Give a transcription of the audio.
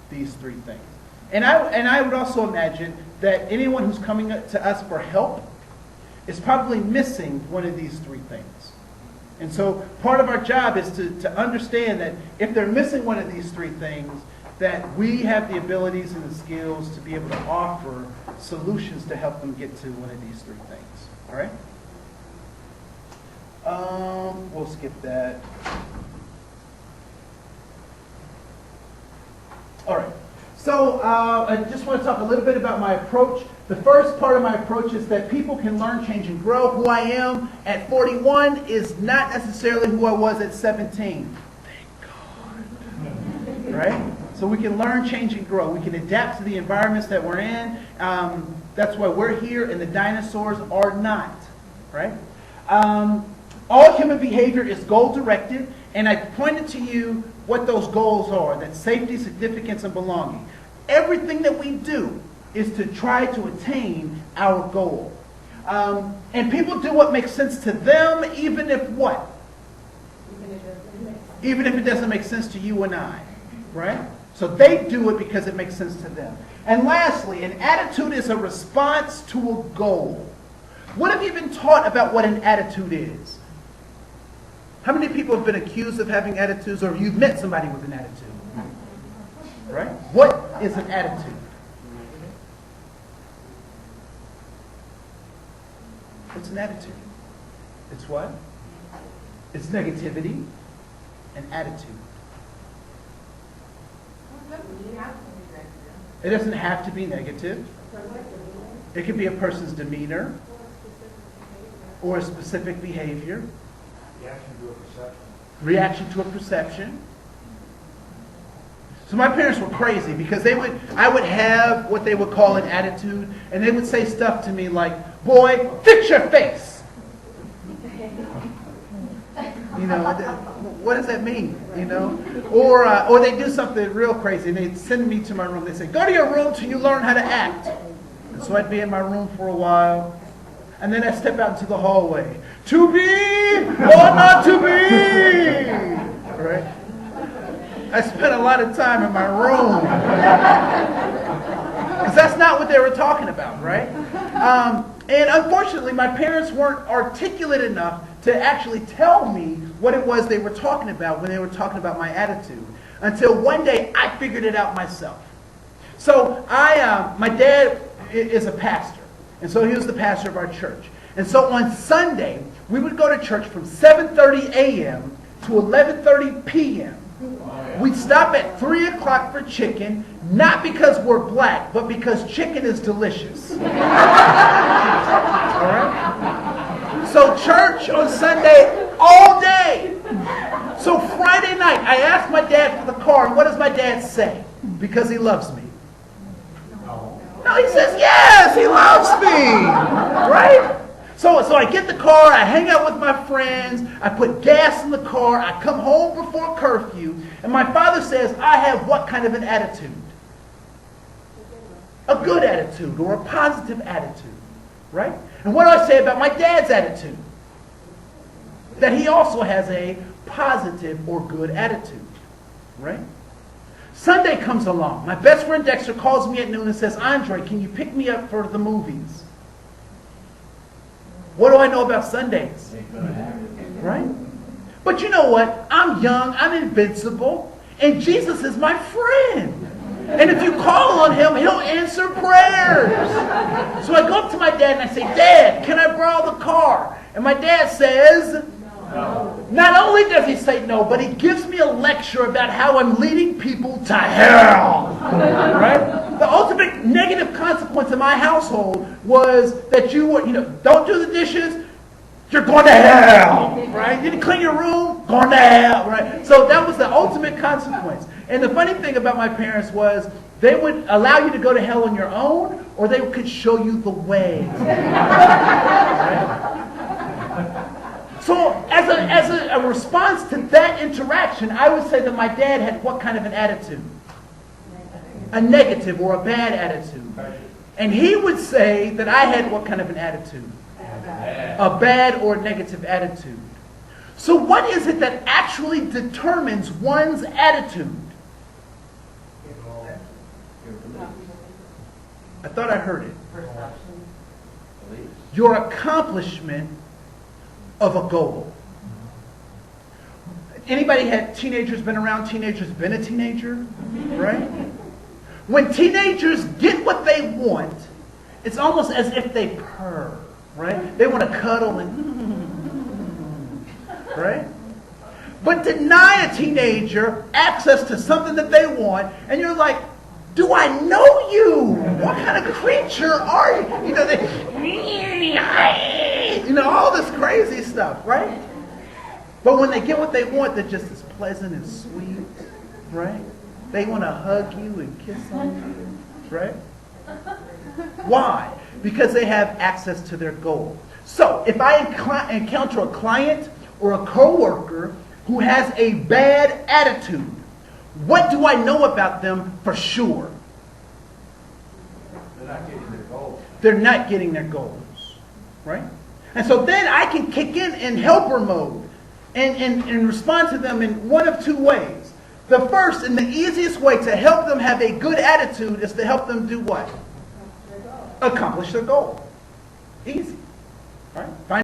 these three things. And I would also imagine that anyone who's coming to us for help is probably missing one of these three things. And so part of our job is to understand that if they're missing one of these three things, that we have the abilities and the skills to be able to offer solutions to help them get to one of these three things. All right? We'll skip that. All right. So I just want to talk a little bit about my approach. The first part of my approach is that people can learn, change, and grow. Who I am at 41 is not necessarily who I was at 17. Thank God. Right? So we can learn, change, and grow. We can adapt to the environments that we're in. That's why we're here and the dinosaurs are not. Right? All human behavior is goal-directed, and I pointed to you what those goals are. That's safety, significance, and belonging. Everything that we do is to try to attain our goal. And people do what makes sense to them, even if what? Even if it doesn't make sense to you and I. Right? So they do it because it makes sense to them. And lastly, an attitude is a response to a goal. What have you been taught about what an attitude is? How many people have been accused of having attitudes, or you've met somebody with an attitude? Right? What is an attitude? What's an attitude? It's what? It's negativity and attitude. It doesn't have to be negative. It can be a person's demeanor or a specific behavior. Reaction to a perception. So my parents were crazy because I would have what they would call an attitude, and they would say stuff to me like, "Boy, fix your face." You know, what does that mean? You know, or they do something real crazy, and they'd send me to my room. They say, "Go to your room till you learn how to act." And so I'd be in my room for a while, and then I'd step out into the hallway. To be or not to be, right? I spent a lot of time in my room because that's not what they were talking about, right? And unfortunately, my parents weren't articulate enough to actually tell me what it was they were talking about when they were talking about my attitude. Until one day, I figured it out myself. So my dad is a pastor, and so he was the pastor of our church. And so on Sunday, we would go to church from 7:30 a.m. to 11:30 p.m. We'd stop at 3 o'clock for chicken, not because we're black, but because chicken is delicious. All right? So church on Sunday all day. So Friday night, I asked my dad for the car, and what does my dad say? Because he loves me. No, he says, yes, he loves me. Right? So I get the car, I hang out with my friends, I put gas in the car, I come home before curfew, and my father says, I have what kind of an attitude? A good attitude or a positive attitude, right? And what do I say about my dad's attitude? That he also has a positive or good attitude, right? Sunday comes along. My best friend Dexter calls me at noon and says, Andre, can you pick me up for the movies? What do I know about Sundays? Right? But you know what? I'm young, I'm invincible, and Jesus is my friend. And if you call on him, he'll answer prayers. So I go up to my dad and I say, Dad, can I borrow the car? And my dad says, no. Not only does he say no, but he gives me a lecture about how I'm leading people to hell. Right? The ultimate negative consequence in my household was that don't do the dishes, you're going to hell. Right? You didn't clean your room, going to hell. Right? So that was the ultimate consequence. And the funny thing about my parents was they would allow you to go to hell on your own, or they could show you the way. Right? So as a response to that interaction, I would say that my dad had what kind of an attitude? A negative or a bad attitude. And he would say that I had what kind of an attitude? A bad or negative attitude. So what is it that actually determines one's attitude? I thought I heard it. Your accomplishment of a goal. Anybody had teenagers, been around teenagers, been a teenager? Right? When teenagers get what they want, it's almost as if they purr. Right? They want to cuddle and right? But deny a teenager access to something that they want, and you're like, do I know you? What kind of creature are you? All this crazy stuff, right? But when they get what they want, they're just as pleasant and sweet, right? They want to hug you and kiss on you, right? Why? Because they have access to their goal. So, if I encounter a client or a coworker who has a bad attitude, what do I know about them for sure? They're not getting their goals. They're not getting their goals, right? And so then I can kick in helper mode and respond to them in one of two ways. The first and the easiest way to help them have a good attitude is to help them do what? Accomplish their goal. Easy. Right?